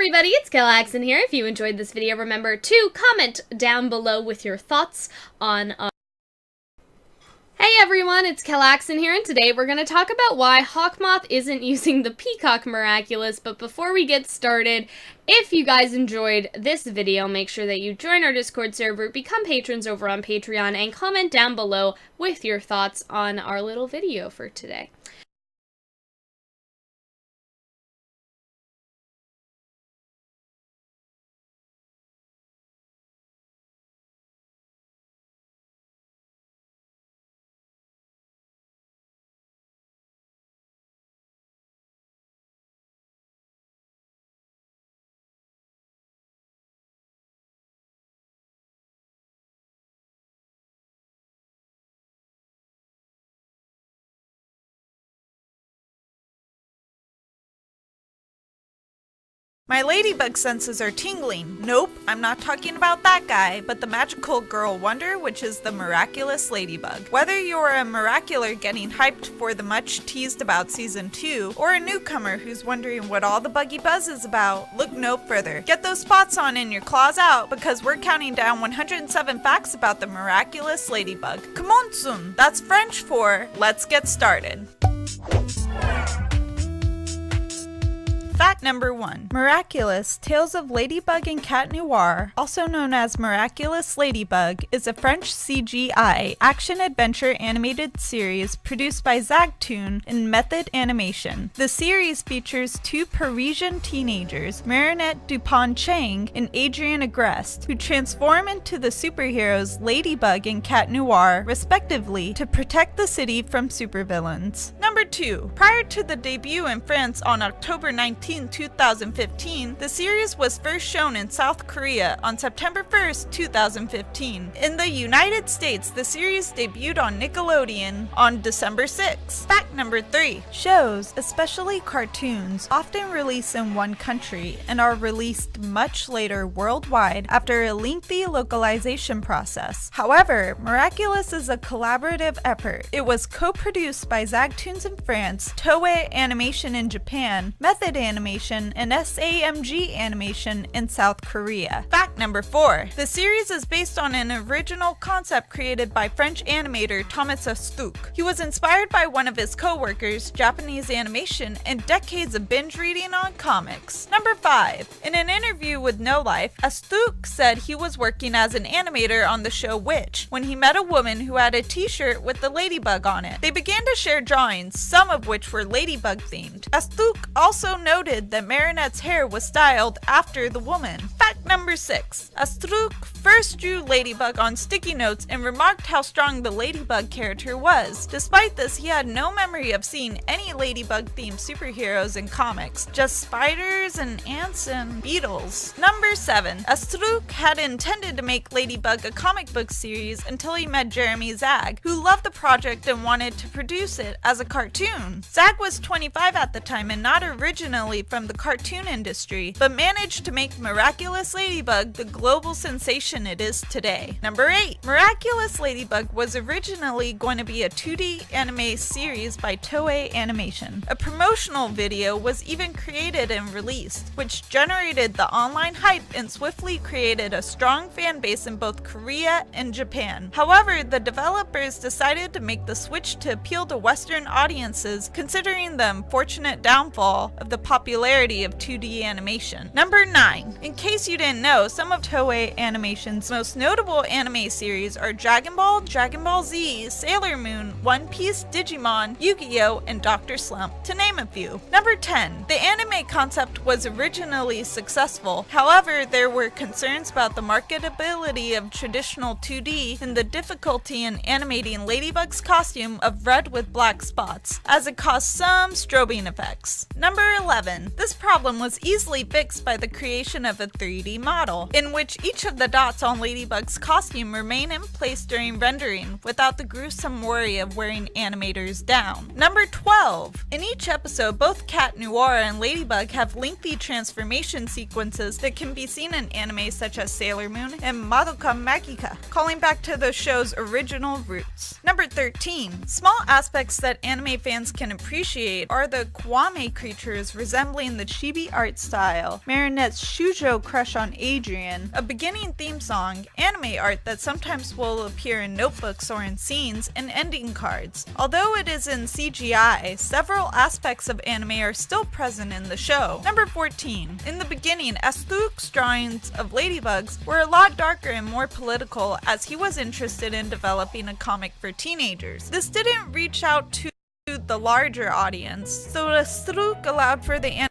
everybody, it's Kallaxen here. If you enjoyed this video, remember to comment down below with your thoughts on Hey everyone, it's Kallaxen here, and today we're going to talk about why Hawkmoth isn't using the Peacock Miraculous. But before we get started, if you guys enjoyed this video, make sure that you join our Discord server, become patrons over on Patreon, and comment down below with your thoughts on our little video for today. My ladybug senses are tingling. Nope, I'm not talking about that guy, but the magical girl wonder, which is the miraculous ladybug. Whether you're a miracular getting hyped for the much teased about season 2, or a newcomer who's wondering what all the buggy buzz is about, look no further. Get those spots on and your claws out, because we're counting down 107 facts about the miraculous ladybug. Come on soon, that's French for let's get started. Fact number 1. Miraculous, Tales of Ladybug and Cat Noir, also known as Miraculous Ladybug, is a French CGI action-adventure animated series produced by Zagtoon in Method Animation. The series features two Parisian teenagers, Marinette Dupont-Chang and Adrien Agreste, who transform into the superheroes Ladybug and Cat Noir, respectively, to protect the city from supervillains. Number 2. Prior to the debut in France on October 19, 2015, the series was first shown in South Korea on September 1st, 2015. In the United States, the series debuted on Nickelodeon on December 6th. Fact number 3. Shows, especially cartoons, often release in one country and are released much later worldwide after a lengthy localization process. However, Miraculous is a collaborative effort. It was co-produced by Zagtoons in France, Toei Animation in Japan, Method Animation, and SAMG Animation in South Korea. Fact number 4. The series is based on an original concept created by French animator Thomas Astouk. He was inspired by one of his co-workers, Japanese animation, and decades of binge reading on comics. Number 5. In an interview with No Life, Astouk said he was working as an animator on the show Witch when he met a woman who had a t-shirt with the ladybug on it. They began to share drawings, some of which were ladybug themed. Astouk also noted that Marinette's hair was styled after the woman. Fact number 6. Astouk first drew Ladybug on sticky notes and remarked how strong the Ladybug character was. Despite this, he had no memory of seeing any Ladybug-themed superheroes in comics, just spiders and ants and beetles. Number 7. Astouk had intended to make Ladybug a comic book series until he met Jeremy Zag, who loved the project and wanted to produce it as a cartoon. Zag was 25 at the time and not originally from the cartoon industry, but managed to make Miraculous Ladybug the global sensation it is today. Number 8. Miraculous Ladybug was originally going to be a 2D anime series by Toei Animation. A promotional video was even created and released, which generated the online hype and swiftly created a strong fan base in both Korea and Japan. However, the developers decided to make the switch to appeal to Western audiences, considering the unfortunate downfall of the popularity of 2D animation. Number 9. In case you didn't know, some of Toei Animation's most notable anime series are Dragon Ball, Dragon Ball Z, Sailor Moon, One Piece, Digimon, Yu-Gi-Oh!, and Dr. Slump, to name a few. Number 10. The anime concept was originally successful. However, there were concerns about the marketability of traditional 2D and the difficulty in animating Ladybug's costume of red with black spots, as it caused some strobing effects. Number 11. This problem was easily fixed by the creation of a 3D model, in which each of the dots on Ladybug's costume remain in place during rendering without the gruesome worry of wearing animators down. Number 12. In each episode, both Cat Noir and Ladybug have lengthy transformation sequences that can be seen in anime such as Sailor Moon and Madoka Magica, calling back to the show's original roots. Number 13. Small aspects that anime fans can appreciate are the Kwame creatures resembling resembling the chibi art style, Marinette's shoujo crush on Adrian, a beginning theme song, anime art that sometimes will appear in notebooks or in scenes, and ending cards. Although it is in CGI, several aspects of anime are still present in the show. Number 14. In the beginning, Asluk's drawings of ladybugs were a lot darker and more political, as he was interested in developing a comic for teenagers. This didn't reach out to the larger audience, so Asluk allowed for the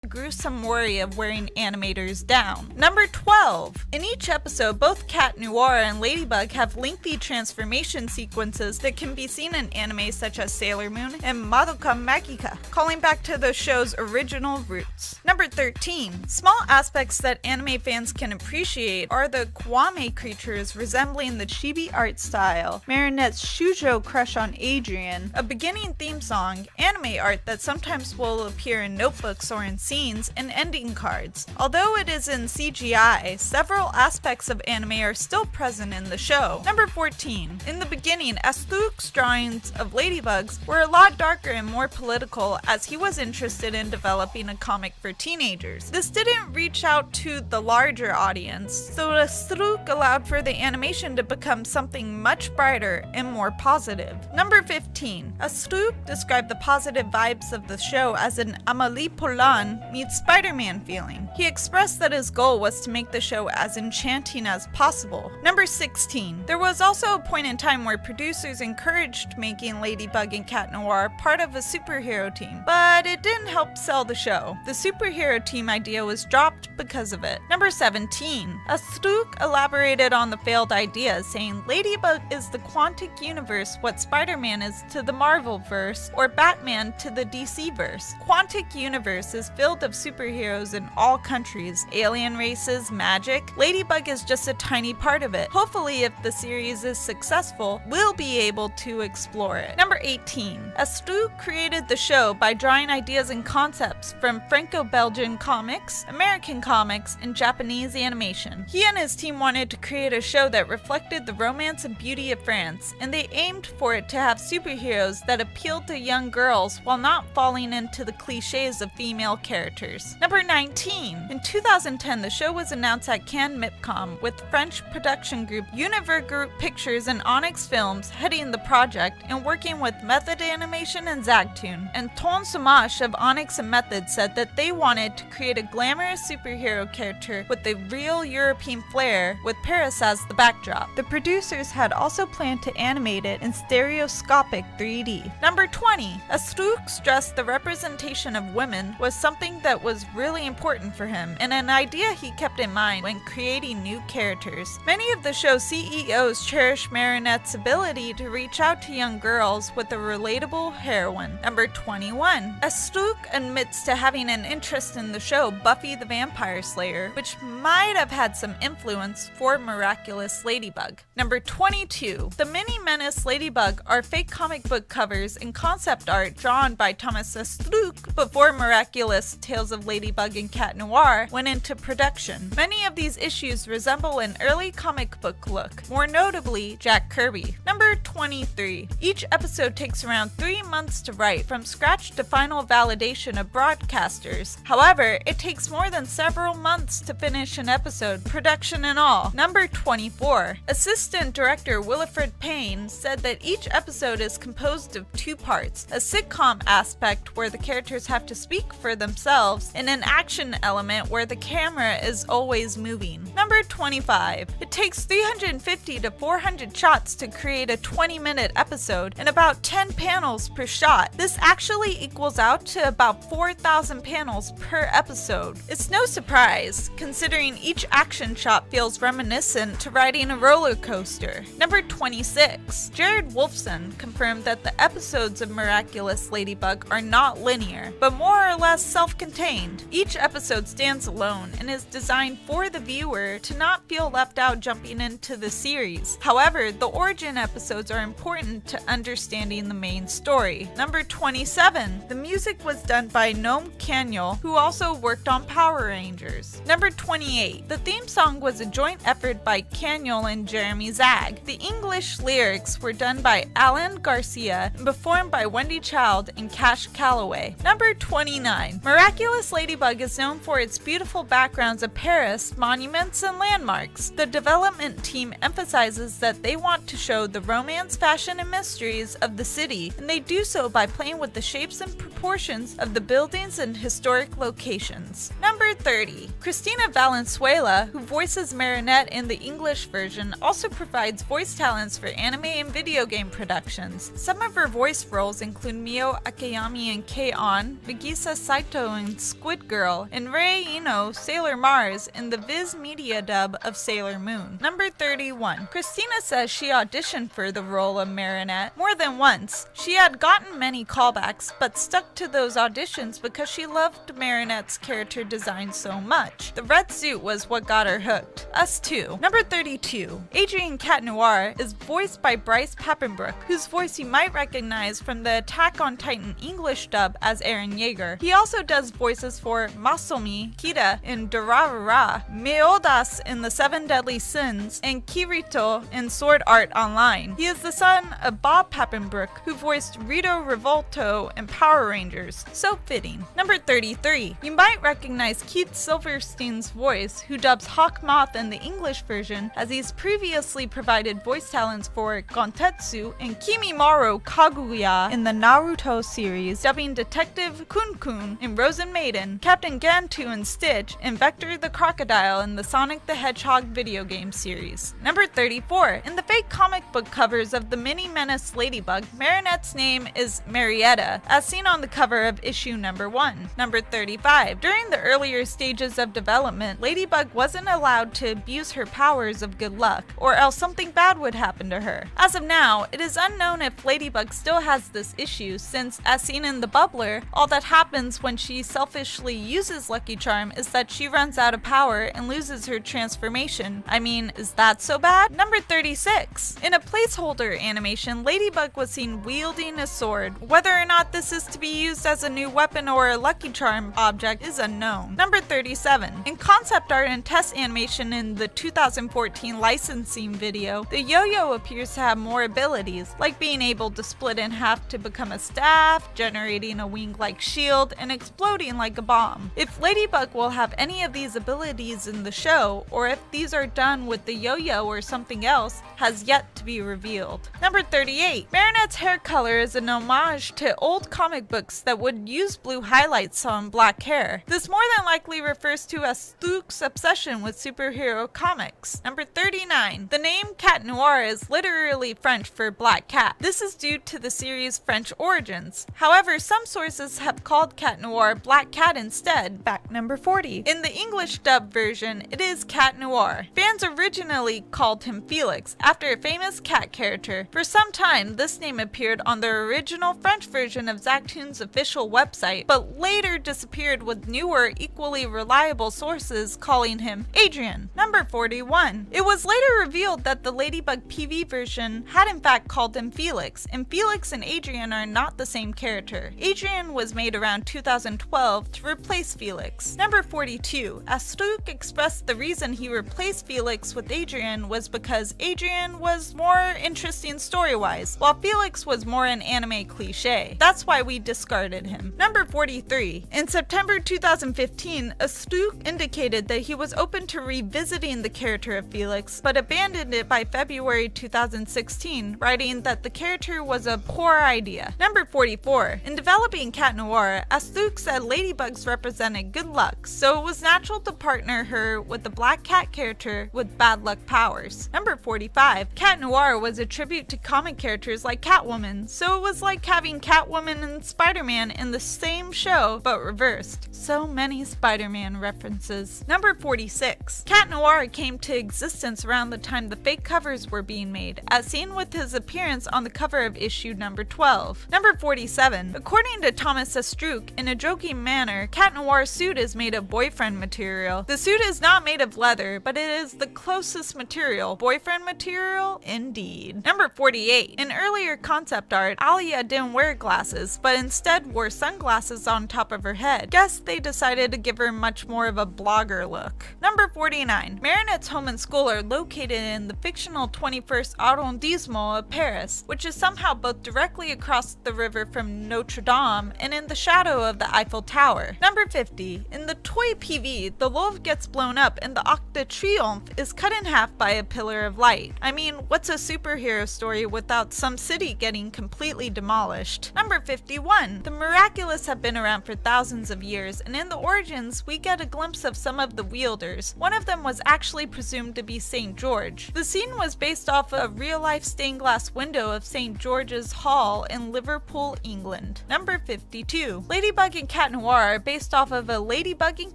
gruesome worry of wearing animators down. Number 12. In each episode, both Cat Noir and Ladybug have lengthy transformation sequences that can be seen in anime such as Sailor Moon and Madoka Magica, calling back to the show's original roots. Number 13. Small aspects that anime fans can appreciate are the Kwame creatures resembling the chibi art style, Marinette's shoujo crush on Adrian, a beginning theme song, anime art that sometimes will appear in notebooks or in scenes, and ending cards. Although it is in CGI, several aspects of anime are still present in the show. Number 14. In the beginning, Asluk's drawings of ladybugs were a lot darker and more political, as he was interested in developing a comic for teenagers. This didn't reach out to the larger audience, so Asluk allowed for the animation to become something much brighter and more positive. Number 15. Asluk described the positive vibes of the show as an Amélie Poulain meets Spider-Man feeling. He expressed that his goal was to make the show as enchanting as possible. Number 16. There was also a point in time where producers encouraged making Ladybug and Cat Noir part of a superhero team, but it didn't help sell the show. The superhero team idea was dropped because of it. Number 17. Asluk elaborated on the failed idea, saying Ladybug is the Quantic Universe what Spider-Man is to the Marvel-verse or Batman to the DC-verse. Quantic Universe is filled of superheroes in all countries, alien races, magic. Ladybug is just a tiny part of it. Hopefully, if the series is successful, we'll be able to explore it. Number 18. Asluk created the show by drawing ideas and concepts from Franco-Belgian comics, American comics, and Japanese animation. He and his team wanted to create a show that reflected the romance and beauty of France, and they aimed for it to have superheroes that appealed to young girls while not falling into the cliches of female characters. Number 19. In 2010, the show was announced at Cannes MIPCOM, with French production group Univers Group Pictures and Onyx Films heading the project and working with Method Animation and Zagtoon. And Ton Somash of Onyx and Method said that they wanted to create a glamorous superhero character with a real European flair, with Paris as the backdrop. The producers had also planned to animate it in stereoscopic 3D. Number 20. Asluk stressed the representation of women was something that was really important for him, and an idea he kept in mind when creating new characters. Many of the show's CEOs cherish Marinette's ability to reach out to young girls with a relatable heroine. Number 21. Asluk admits to having an interest in the show Buffy the Vampire Slayer, which might have had some influence for Miraculous Ladybug. Number 22. The Mini Menace Ladybug are fake comic book covers and concept art drawn by Thomas Asluk before Miraculous Tales of Ladybug and Cat Noir went into production. Many of these issues resemble an early comic book look, more notably Jack Kirby. Number 23. Each episode takes around 3 months to write, from scratch to final validation of broadcasters. However, it takes more than several months to finish an episode, production and all. Number 24. Assistant director Willifred Payne said that each episode is composed of 2 parts, a sitcom aspect where the characters have to speak for themselves, and an action element where the camera is always moving. Number 25. It takes 350 to 400 shots to create a 20-minute episode and about 10 panels per shot. This actually equals out to about 4,000 panels per episode. It's no surprise, considering each action shot feels reminiscent to riding a roller coaster. Number 26. Jared Wolfson confirmed that the episodes of Miraculous Ladybug are not linear, but more or less self-contained self-contained. Each episode stands alone and is designed for the viewer to not feel left out jumping into the series. However, the origin episodes are important to understanding the main story. Number 27. The music was done by Noam Caniel, who also worked on Power Rangers. Number 28. The theme song was a joint effort by Caniel and Jeremy Zag. The English lyrics were done by Alan Garcia and performed by Wendy Child and Cash Calloway. Number 29. Miraculous Ladybug is known for its beautiful backgrounds of Paris, monuments, and landmarks. The development team emphasizes that they want to show the romance, fashion, and mysteries of the city, and they do so by playing with the shapes and proportions of the buildings and historic locations. Number 30. Cristina Valenzuela, who voices Marinette in the English version, also provides voice talents for anime and video game productions. Some of her voice roles include Mio Akiyami in K-On!, Megisa Saito in Squid Girl, and Rei Ino, Sailor Mars, in the Viz Media dub of Sailor Moon. Number 31. Cristina says she auditioned for the role of Marinette more than once. She had gotten many callbacks, but stuck to those auditions because she loved Marinette's character design so much. The red suit was what got her hooked. Us too. Number 32. Adrien Cat Noir is voiced by Bryce Papenbrook, whose voice you might recognize from the Attack on Titan English dub as Eren Yeager. He also does voices for Masomi, Kira in Durarara, Meodas in The Seven Deadly Sins, and Kirito in Sword Art Online. He is the son of Bob Papenbrook, who voiced Rito Revolto in Power Rangers. So fitting. Number 33. You might recognize Keith Silverstein's voice, who dubs Hawk Moth in the English version, as he's previously provided voice talents for Gontetsu and Kimimaro Kaguya in the Naruto series, dubbing Detective Kun-kun in Rosen Maiden, Captain Gantu in Stitch, and Vector the Crocodile in the Sonic the Hedgehog video game series. Number 34. In the fake comic book covers of the Mini Menace Ladybug, Marinette's name is Marietta, as seen on the cover of issue number 1. Number 35. During the earlier stages of development, Ladybug wasn't allowed to abuse her powers of good luck, or else something bad would happen to her. As of now, it is unknown if Ladybug still has this issue, since, as seen in The Bubbler, all that happens when she selfishly uses Lucky Charm is that she runs out of power and loses her transformation. I mean, is that so bad? Number 36. In a placeholder animation, Ladybug was seen wielding a sword. Whether or not this is to be used as a new weapon or a Lucky Charm object is unknown. Number 37. In concept art and test animation in the 2014 licensing video, the yo-yo appears to have more abilities, like being able to split in half to become a staff, generating a wing-like shield, and exploding like a bomb. If Ladybug will have any of these abilities in the show, or if these are done with the yo-yo or something else, has yet to be revealed. Number 38. Marinette's hair color is an homage to old comic books that would use blue highlights on black hair. This more than likely refers to Astouk's obsession with superhero comics. Number 39. The name Cat Noir is literally French for black cat. This is due to the series' French origins. However, some sources have called Cat Noir Black Cat instead. Fact number 40. In the English dub version, it is Cat Noir. Fans originally called him Felix, after a famous cat character. For some time, this name appeared on the original French version of Zachtoon's official website, but later disappeared with newer, equally reliable sources calling him Adrien. Number 41. It was later revealed that the Ladybug PV version had in fact called him Felix, and Felix and Adrien are not the same character. Adrien was made around 2012 to replace Felix. Number 42. Astouk expressed the reason he replaced Felix with Adrien was because Adrien was more interesting story-wise, while Felix was more an anime cliche. That's why we discarded him. Number 43. In September 2015, Astouk indicated that he was open to revisiting the character of Felix, but abandoned it by February 2016, writing that the character was a poor idea. Number 44. In developing Cat Noir, Astouk said ladybugs represented good luck, so it was natural to partner her with the black cat character with bad luck powers. Number 45. Cat Noir was a tribute to comic characters like Catwoman, so it was like having Catwoman and Spider-Man in the same show, but reversed. So many Spider-Man references. Number 46. Cat Noir came to existence around the time the fake covers were being made, as seen with his appearance on the cover of issue number 12. Number 47. According to Thomas Astruc, in a joking same manner, Cat Noir's suit is made of boyfriend material. The suit is not made of leather, but it is the closest material. Boyfriend material? Indeed. Number 48. In earlier concept art, Alia didn't wear glasses, but instead wore sunglasses on top of her head. Guess they decided to give her much more of a blogger look. Number 49. Marinette's home and school are located in the fictional 21st arrondissement of Paris, which is somehow both directly across the river from Notre Dame and in the shadow of the Eiffel Tower. Number 50. In the toy PV, the Louvre gets blown up and the Arc de Triomphe is cut in half by a pillar of light. I mean, what's a superhero story without some city getting completely demolished? Number 51. The miraculous have been around for thousands of years, and in the origins, we get a glimpse of some of the wielders. One of them was actually presumed to be St. George. The scene was based off a real-life stained glass window of St. George's Hall in Liverpool, England. Number 52. Ladybug and Cat Noir are based off of a ladybug and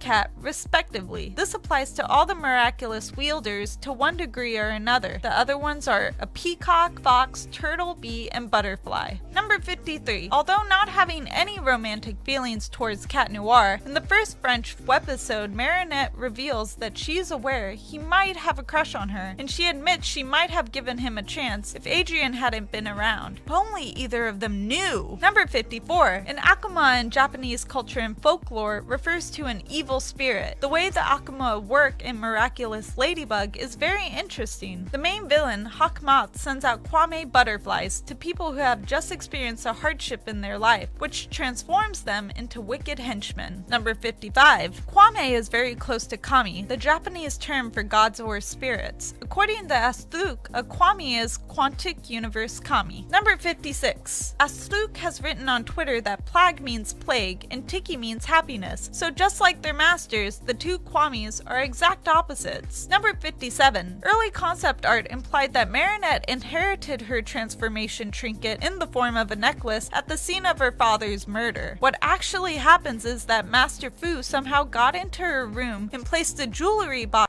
cat, respectively. This applies to all the miraculous wielders to one degree or another. The other ones are a peacock, fox, turtle, bee, and butterfly. Number 53. Although not having any romantic feelings towards Cat Noir, in the first French webisode, Marinette reveals that she's aware he might have a crush on her, and she admits she might have given him a chance if Adrien hadn't been around. If only either of them knew. Number 54. An Akuma in Japanese culture and folklore refers to an evil spirit. The way the Akuma work in Miraculous Ladybug is very interesting. The main villain, Hawkmoth, sends out Kwame butterflies to people who have just experienced a hardship in their life, which transforms them into wicked henchmen. Number 55. Kwame is very close to Kami, the Japanese term for gods or spirits. According to Asluk, a Kwame is Quantic Universe Kami. Number 56. Asluk has written on Twitter that Plag means plague and Tiki means happiness, so just like their masters, the two Kwamis are exact opposites. Number 57. Early concept art implied that Marinette inherited her transformation trinket in the form of a necklace at the scene of her father's murder. What actually happens is that Master Fu somehow got into her room and placed a jewelry box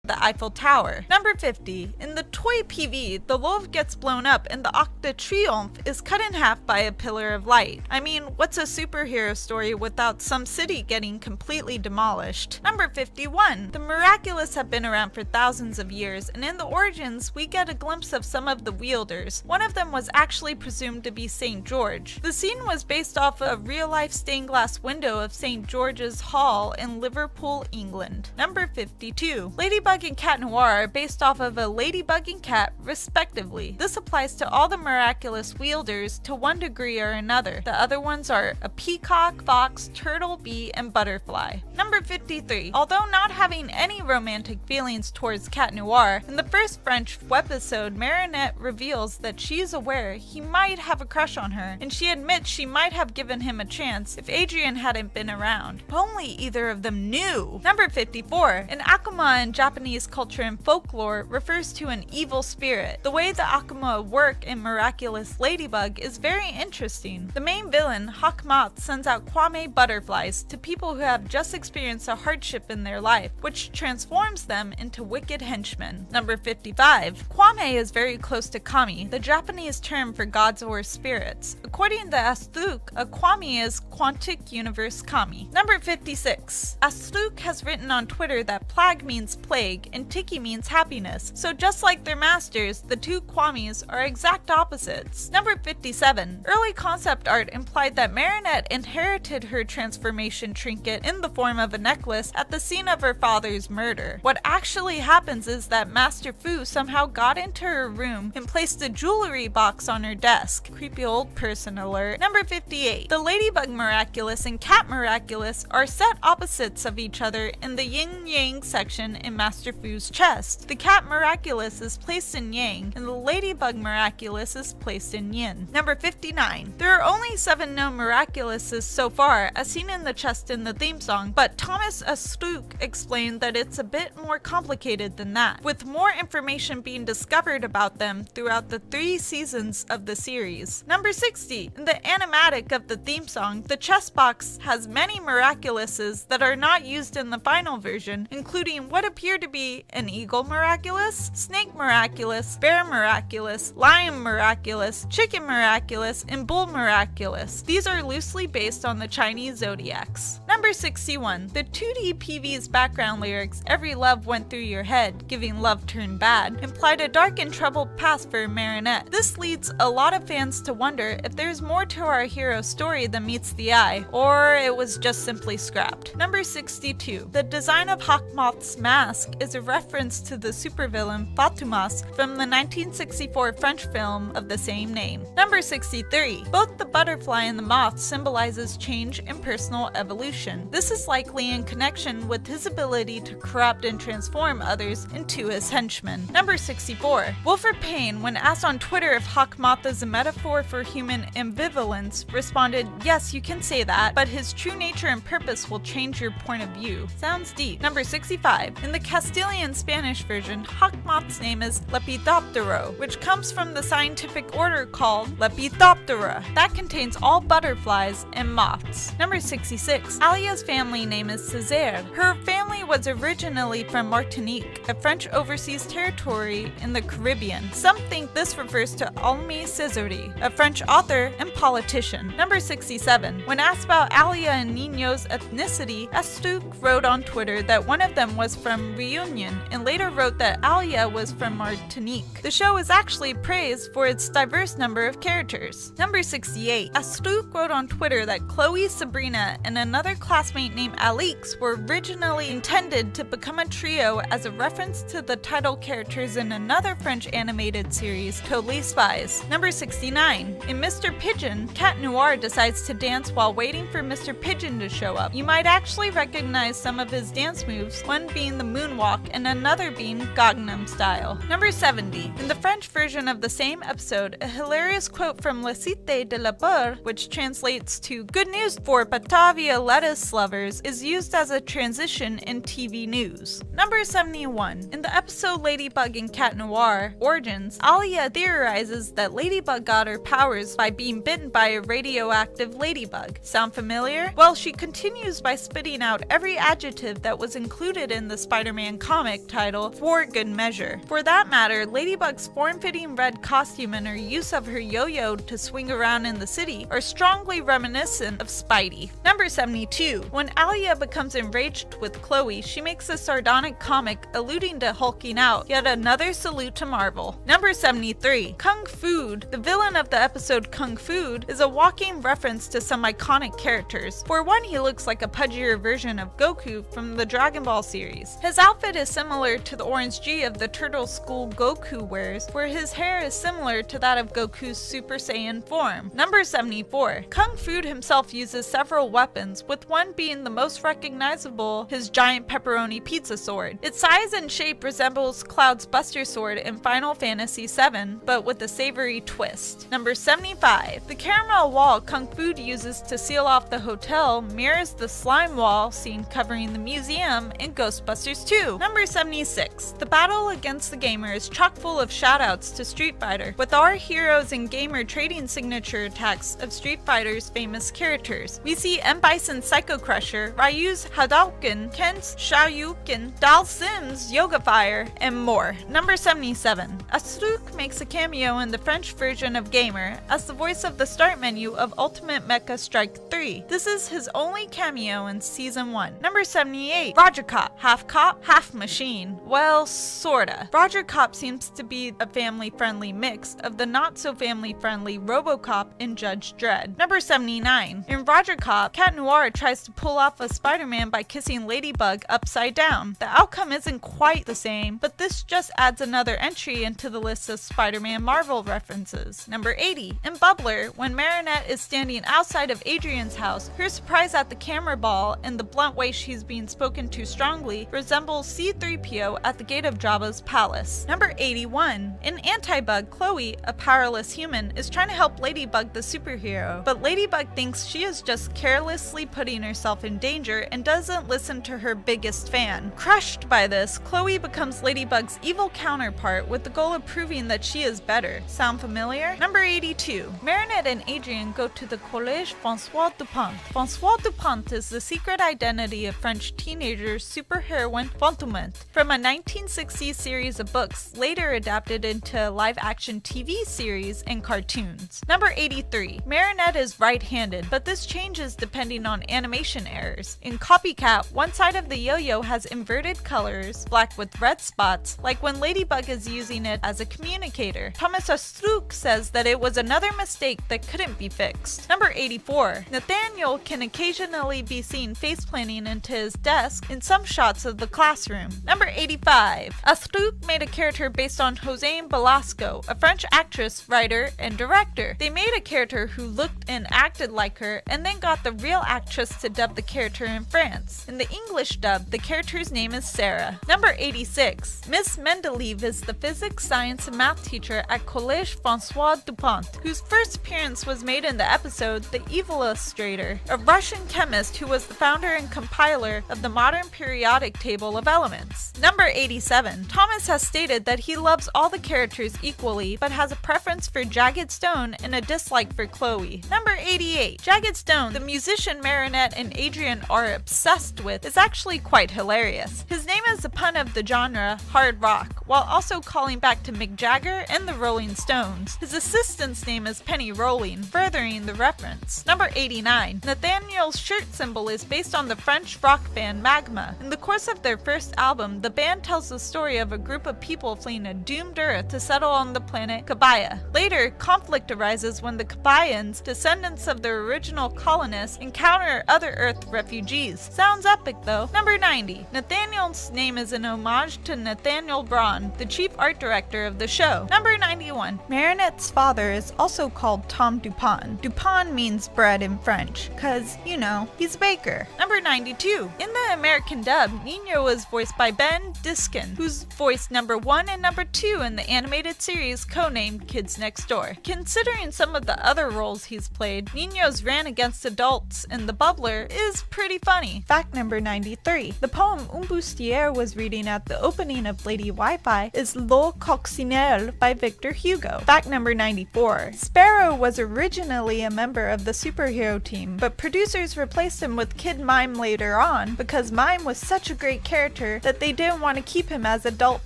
the Eiffel Tower. Number 50. In the toy PV, the Louvre gets blown up and the Arc de Triomphe is cut in half by a pillar of light. I mean, what's a superhero story without some city getting completely demolished? Number 51. The miraculous have been around for thousands of years, and in the origins, we get a glimpse of some of the wielders. One of them was actually presumed to be St. George. The scene was based off a real-life stained glass window of St. George's Hall in Liverpool, England. Number 52. Ladybug and Cat Noir are based off of a ladybug and cat, respectively. This applies to all the miraculous wielders to one degree or another. The other ones are a peacock, fox, turtle, bee, and butterfly. Number 53. Although not having any romantic feelings towards Cat Noir, in the first French webisode, Marinette reveals that she's aware he might have a crush on her, and she admits she might have given him a chance if Adrien hadn't been around. If only either of them knew. Number 54. An Akuma in Japanese culture and folklore refers to an evil spirit. The way the Akuma work in Miraculous Ladybug is very interesting. The main villain, Hawkmoth, sends out Kwame butterflies to people who have just experienced a hardship in their life, which transforms them into wicked henchmen. Number 55. Kwame is very close to Kami, the Japanese term for gods or spirits. According to Asluk, a Kwame is Quantic Universe Kami. Number 56. Asluk has written on Twitter that Plag means plague and Tiki means happiness, so just like their masters, the two Kwamis are exact opposites. Number 57. Early concept art implied that Marinette inherited her transformation trinket in the form of a necklace at the scene of her father's murder. What actually happens is that Master Fu somehow got into her room and placed a jewelry box on her desk. Creepy old person alert. Number 58. The Ladybug Miraculous and Cat Miraculous are set opposites of each other in the yin-yang section in Master Fu's chest. The Cat Miraculous is placed in yang, and the Ladybug Miraculous is placed in yin. Number 59. There are only 7 known Miraculouses so far, as seen in the chest in the theme song, but Thomas Asluk explained that it's a bit more complicated than that, with more information being discovered about them throughout the 3 seasons of the series. Number 60. In the animatic of the theme song, the chest box has many Miraculouses that are not used in the final version, including what appear to be an eagle miraculous, snake miraculous, bear miraculous, lion miraculous, chicken miraculous, and bull miraculous. These are loosely based on the Chinese zodiacs. Number 61. The 2D PV's background lyrics, "Every love went through your head, giving love turned bad," implied a dark and troubled past for Marinette. This leads a lot of fans to wonder if there's more to our hero's story than meets the eye, or it was just simply scrapped. Number 62. The design of Hawkmoth's mask is a reference to the supervillain Fatumas from the 1964 French film of the same name. Number 63. Both the butterfly and the moth symbolizes change and personal evolution. This is likely in connection with his ability to corrupt and transform others into his henchmen. Number 64. Wilfred Payne, when asked on Twitter if Hawkmoth is a metaphor for human ambivalence, responded, "Yes, you can say that, but his true nature and purpose will change your point of view." Sounds deep. Number 65. In the Castilian Spanish version, Hawkmoth's name is Lepidoptero, which comes from the scientific order called Lepidoptera that contains all butterflies and moths. Number 66. Alia's family name is Césaire. Her family was originally from Martinique, a French overseas territory in the Caribbean. Some think this refers to Almi Césaire, a French author and politician. Number 67. When asked about Alia and Nino's ethnicity, Astuc wrote on Twitter that one of them was from Reunion and later wrote that Alia was from Martinique. The show is actually praised for its diverse number of characters. Number 68. Astuc wrote on Twitter that Chloe, Sabrina, and another classmate named Alix were originally intended to become a trio as a reference to the title characters in another French animated series, Totally Spies. Number 69. In Mr. Pigeon, Cat Noir decides to dance while waiting for Mr. Pigeon to show up. You might actually recognize some of his dance moves, one being the moonwalk and another being Gangnam Style. Number 70. In the French version of the same episode, a hilarious quote from La Cité de la Peur, which translates to "Good news for Batavia lettuce lovers," is used as a transition in TV news. Number 71. In the episode Ladybug and Cat Noir Origins, Alia theorizes that Ladybug got her powers by being bitten by a radioactive ladybug. Sound familiar? Well, she continues by spitting out every adjective that was included in the Spider-Man comic title for good measure. For that matter, Ladybug's form-fitting red costume and her use of her yo-yo to swing around in the city are strongly reminiscent of Spidey. Number 72. When Alia becomes enraged with Chloe, she makes a sardonic comic alluding to hulking out, yet another salute to Marvel. Number 73. Kung Food. The villain of the episode Kung Food is a walking reference to some iconic characters. For one, he looks like a pudgier version of Goku from the Dragon Ball series. His outfit is similar to the orange G of the Turtle School Goku wears, where his hair is similar to that of Goku's Super Saiyan form. Number 74. Kung Food himself uses several weapons, with one being the most recognizable, his giant pepperoni pizza sword. Its size and shape resembles Cloud's Buster Sword in Final Fantasy VII, but with a savory twist. Number 75. The caramel wall Kung Food uses to seal off the hotel mirrors the slime wall seen covering the museum in Ghostbusters 2. Number 76. The battle against the gamer is chock full of shoutouts to Street Fighter, with our heroes and gamer trading signature attacks of Street Fighter's famous characters. We see M. Bison's Psycho Crusher, Ryu's Hadouken, Ken's Shoryuken, Dhalsim's Yoga Fire, and more. Number 77. Astuc makes a cameo in the French version of Gamer as the voice of the start menu of Ultimate Mecha Strike 3. This is his only cameo in Season 1. Number 78. Roger Cop. Half cop, half machine. Well, sorta. Roger Cop seems to be a family-friendly mix of the not-so-family-friendly RoboCop and Judge Dredd. Number 79. In Roger Cop, Cat Noir tries to pull off a Spider-Man by kissing Ladybug upside down. The outcome isn't quite the same, but this just adds another entry into the list of Spider-Man Marvel references. Number 80. In Bubbler, when Marinette is standing outside of Adrian's house, her surprise at the camera ball and the blunt way she's being spoken to strongly resembles C-3PO at the gate of Jabba's palace. Number 81. In Anti-Bug, Chloe, a powerless human, is trying to help Ladybug the superhero, but Ladybug thinks she is just carelessly putting putting herself in danger and doesn't listen to her biggest fan. Crushed by this, Chloe becomes Ladybug's evil counterpart with the goal of proving that she is better. Sound familiar? Number 82. Marinette and Adrien go to the Collège François Dupont. François Dupont is the secret identity of French teenager superheroine Fantomante from a 1960s series of books later adapted into a live-action TV series and cartoons. Number 83. Marinette is right-handed, but this changes depending on animation errors. In Copycat, one side of the yo-yo has inverted colors, black with red spots, like when Ladybug is using it as a communicator. Thomas Astruc says that it was another mistake that couldn't be fixed. Number 84. Nathaniel can occasionally be seen face-planting into his desk in some shots of the classroom. Number 85. Astruc made a character based on José Velasco, a French actress, writer, and director. They made a character who looked and acted like her, and then got the real actress to dub the character in France. In the English dub, the character's name is Sarah. Number 86. Miss Mendeleev is the physics, science, and math teacher at Collège François Dupont, whose first appearance was made in the episode The Evil Illustrator, a Russian chemist who was the founder and compiler of the modern periodic table of elements. Number 87. Thomas has stated that he loves all the characters equally, but has a preference for Jagged Stone and a dislike for Chloe. Number 88. Jagged Stone, the musician Marinette and Adrien are obsessed with, is actually quite hilarious. His name is a pun of the genre hard rock, while also calling back to Mick Jagger and the Rolling Stones. His assistant's name is Penny Rolling, furthering the reference. Number 89. Nathaniel's shirt symbol is based on the French rock band Magma. In the course of their first album, the band tells the story of a group of people fleeing a doomed Earth to settle on the planet Kabaya. Later, conflict arises when the Kabayans, descendants of the original colonists, encounter other Earth refugees. Sounds epic though. Number 90. Nathaniel's name is an homage to Nathaniel Braun, the chief art director of the show. Number 91. Marinette's father is also called Tom Dupont. Dupont means bread in French, cause, you know, he's a baker. Number 92. In the American dub, Nino was voiced by Ben Diskin, who's voiced number 1 and number 2 in the animated series codenamed Kids Next Door. Considering some of the other roles he's played, Nino's ran against adults in The Bubbler is pretty funny. Fact number 93. The poem Un Bustier was reading at the opening of Lady Wi-Fi is Le Coccinelle by Victor Hugo. Fact number 94. Sparrow was originally a member of the superhero team, but producers replaced him with Kid Mime later on because Mime was such a great character that they didn't want to keep him as adult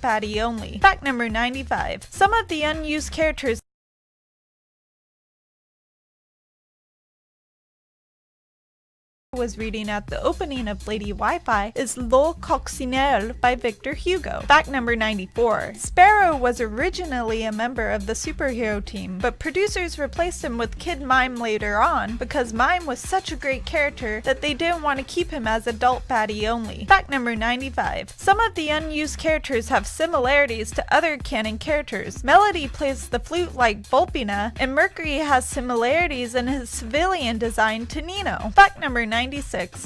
baddie only. Fact number 95. Some of the unused characters was reading at the opening of Lady Wi-Fi is Le Coccinelle by Victor Hugo. Fact number 94. Sparrow was originally a member of the superhero team, but producers replaced him with Kid Mime later on because Mime was such a great character that they didn't want to keep him as adult baddie only. Fact number 95. Some of the unused characters have similarities to other canon characters. Melody plays the flute like Volpina, and Mercury has similarities in his civilian design to Nino. Fact number 96.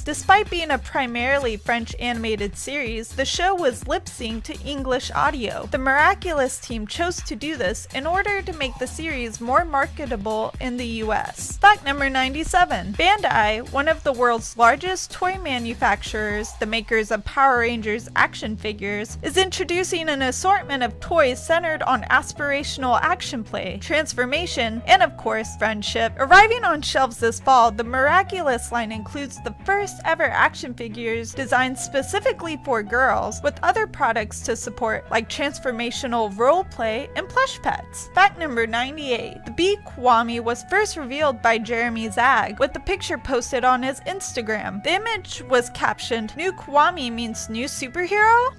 Despite being a primarily French animated series, the show was lip-synced to English audio. The Miraculous team chose to do this in order to make the series more marketable in the US. Fact number 97. Bandai, one of the world's largest toy manufacturers, the makers of Power Rangers action figures, is introducing an assortment of toys centered on aspirational action play, transformation, and of course, friendship. Arriving on shelves this fall, the Miraculous line includes the first ever action figures designed specifically for girls, with other products to support like transformational roleplay and plush pets. Fact number 98. The bee Kwame was first revealed by Jeremy Zag, with the picture posted on his Instagram. The image was captioned, "New Kwame means new superhero?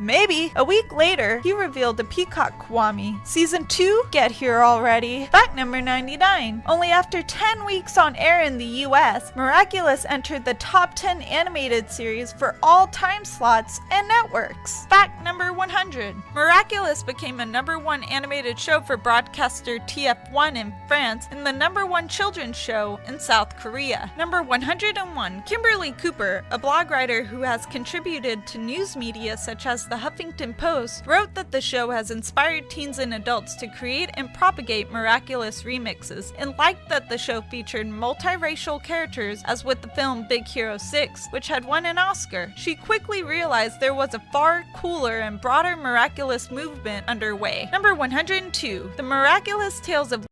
Maybe." A week later, he revealed a peacock Kwame. Season 2? Get here already. Fact number 99. Only after 10 weeks on air in the US, Miraculous entered the top 10 animated series for all time slots and networks. Fact number 100. Miraculous became a #1 animated show for broadcaster TF1 in France and the #1 children's show in South Korea. Number 101. Kimberly Cooper, a blog writer who has contributed to news media such as the Huffington Post, wrote that the show has inspired teens and adults to create and propagate Miraculous remixes, and liked that the show featured multiracial characters as with the film Big Hero 6, which had won an Oscar. She quickly realized there was a far cooler and broader Miraculous movement underway. Number 102. The Miraculous Tales of